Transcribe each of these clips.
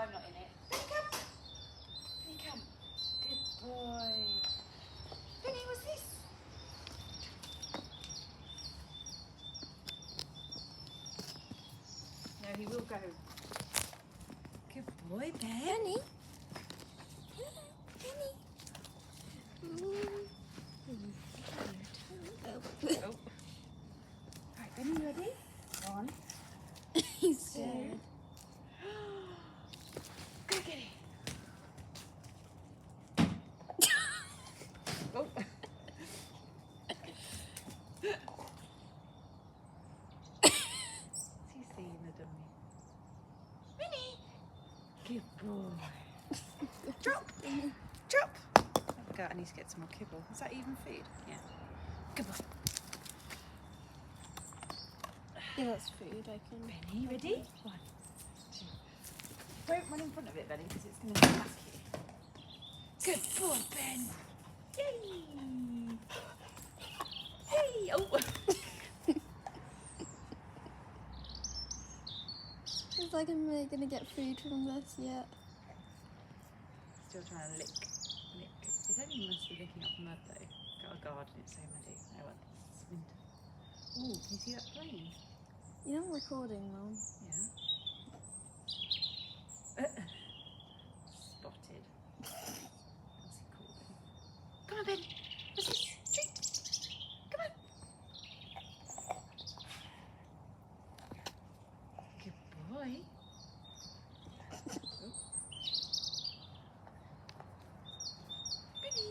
I'm not in it. Come. Benny, come. Good boy. Benny, what's this? No, he will go. Good boy, Ben. Benny. Benny. Oh. Right, Benny, ready? On. He's scared. Go get it. Oh. He's seeing the dummy. Benny. Good boy. Drop. Drop. Oh God, I need to get some more kibble. Is that even food? Yeah. Good boy. Yeah, that's food. I can. Benny, ready? 1, 2. Don't run in front of it, Benny, because it's going to smack you. Good boy, Ben. Yay! Yay! Oh! It's like I'm gonna get food from this yet. Still trying to lick. It don't even must be licking up mud though. Got a garden, it's so muddy. Oh well, it's winter. Oh, can you see that plane? You know I'm recording, Mum. Yeah. Spotted. What's he called then? Come on, Ben. What's this? Treat. Come on. Good boy. Oh. Benny.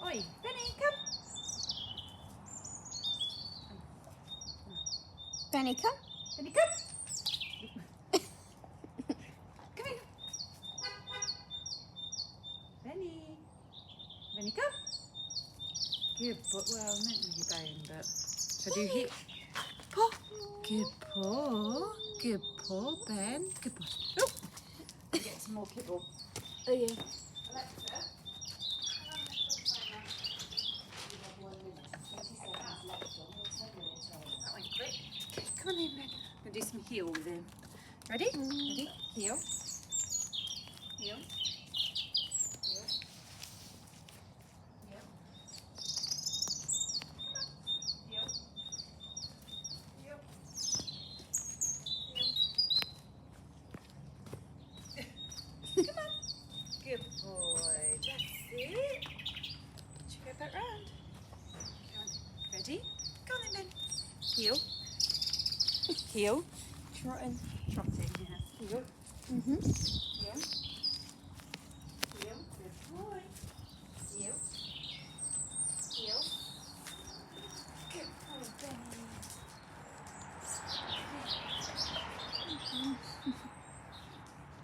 Oi, Benny, come. Benny, come. Benny, come. Come here. Benny. Benny, come. Good boy. Well, I meant with your bone, but should I do here? Paw. Good paw. Good paw, Ben. Good boy. Oh. Get some more kibble. Oh yeah. Alexa. That went quick. Come on in, Ben. We'll do some heel with him. Ready? Ready? Heel. Heel. Heel. Heel. Come on. Heel. Heel. Heel. Come on. Good boy. That's it. Should we go back round? Come on. Ready? Go on then, Ben. Heel. Heel. Trotting. Trotting, yeah. Heel. Mhm. Heel.